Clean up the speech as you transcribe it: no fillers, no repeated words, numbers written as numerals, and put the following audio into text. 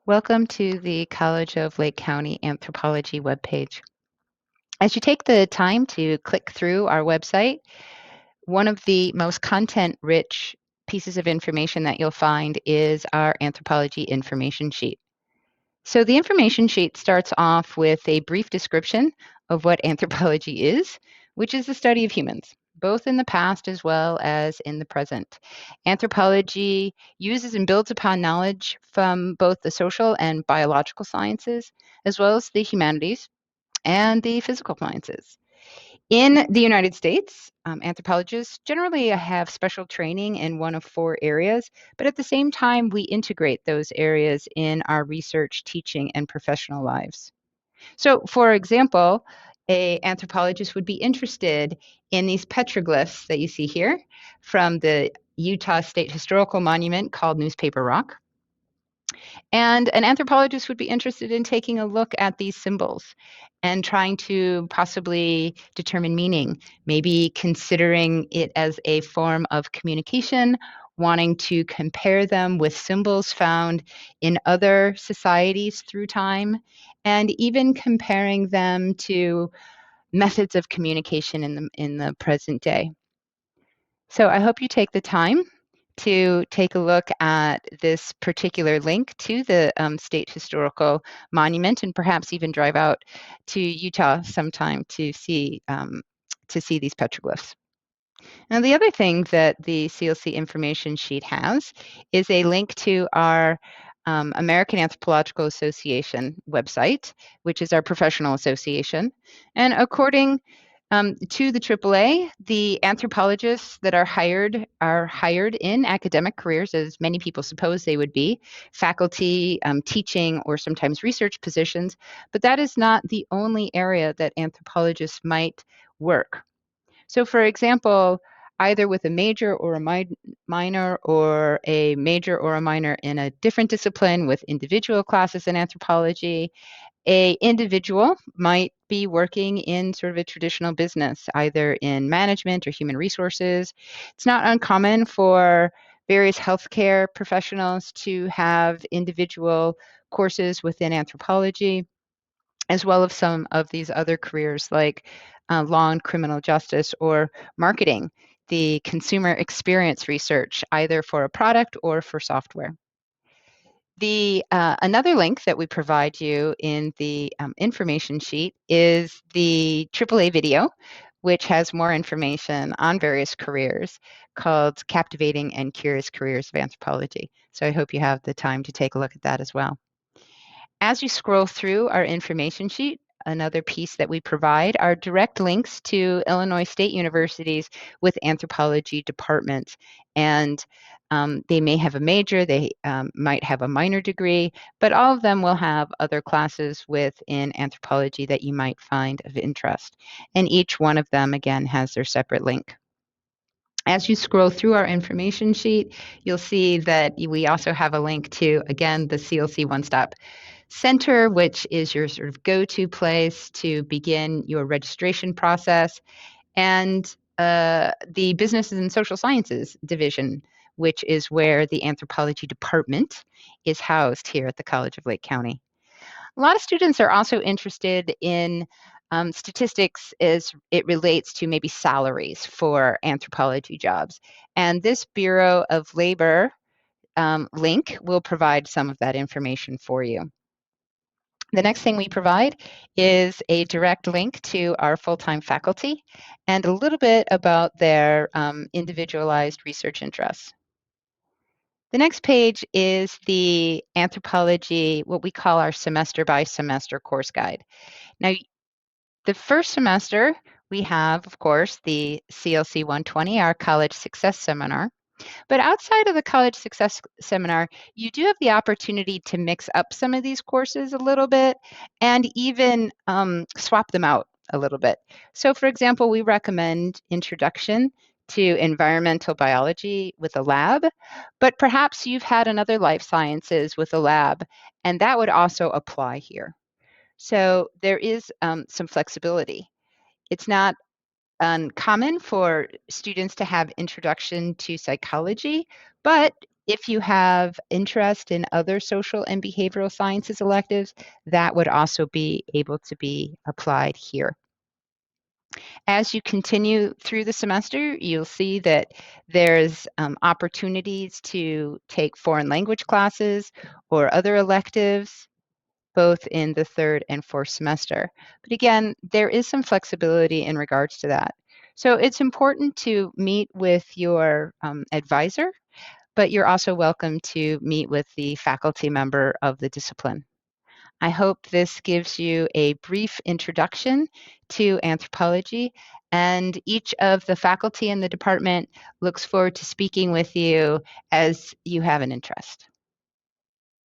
Welcome to the College of Lake County Anthropology webpage. As you take the time to click through our website, one of the most content-rich pieces of information that you'll find is our anthropology information sheet. So the information sheet starts off with a brief description of what anthropology is, which is the study of humans, both in the past as well as in the present. Anthropology uses and builds upon knowledge from both the social and biological sciences, as well as the humanities and the physical sciences. In the United States, anthropologists generally have special training in one of four areas, but at the same time, we integrate those areas in our research, teaching, and professional lives. So, for example, a anthropologist would be interested in these petroglyphs that you see here from the Utah State Historical Monument called Newspaper Rock. And an anthropologist would be interested in taking a look at these symbols and trying to possibly determine meaning, maybe considering it as a form of communication, wanting to compare them with symbols found in other societies through time, and even comparing them to methods of communication in the present day. So I hope you take the time to take a look at this particular link to the State Historical Monument, and perhaps even drive out to Utah sometime to see these petroglyphs. Now, the other thing that the CLC information sheet has is a link to our American Anthropological Association website, which is our professional association. And according to the AAA, the anthropologists that are hired in academic careers, as many people suppose they would be, faculty, teaching, or sometimes research positions. But that is not the only area that anthropologists might work. So, for example, either with a major or a minor, or a major or a minor in a different discipline with individual classes in anthropology, a individual might be working in sort of a traditional business, either in management or human resources. It's not uncommon for various healthcare professionals to have individual courses within anthropology, as well as some of these other careers like law and criminal justice, or marketing, the consumer experience research, either for a product or for software. The another link that we provide you in the information sheet is the AAA video, which has more information on various careers, called Captivating and Curious Careers of Anthropology. So I hope you have the time to take a look at that as well. As you scroll through our information sheet, another piece that we provide are direct links to Illinois State Universities with anthropology departments. And they may have a major, they might have a minor degree, but all of them will have other classes within anthropology that you might find of interest. And each one of them, again, has their separate link. As you scroll through our information sheet, you'll see that we also have a link to, again, the CLC One Stop Center, which is your sort of go-to place to begin your registration process, and the Businesses and Social Sciences Division, which is where the anthropology department is housed here at the College of Lake County. A lot of students are also interested in statistics as it relates to maybe salaries for anthropology jobs. And this Bureau of Labor link will provide some of that information for you. The next thing we provide is a direct link to our full-time faculty and a little bit about their individualized research interests. The next page is the anthropology, what we call our semester by semester course guide. Now, the first semester, we have, of course, the CLC 120, our College Success Seminar. But outside of the College Success Seminar, you do have the opportunity to mix up some of these courses a little bit and even swap them out a little bit. So, for example, we recommend Introduction to Environmental Biology with a lab, but perhaps you've had another life sciences with a lab, and that would also apply here. So there is some flexibility. It's not uncommon for students to have introduction to psychology, but if you have interest in other social and behavioral sciences electives, that would also be able to be applied here. As you continue through the semester, you'll see that there's opportunities to take foreign language classes or other electives, both in the third and fourth semester. But again, there is some flexibility in regards to that. So it's important to meet with your advisor, but you're also welcome to meet with the faculty member of the discipline. I hope this gives you a brief introduction to anthropology, and each of the faculty in the department looks forward to speaking with you as you have an interest.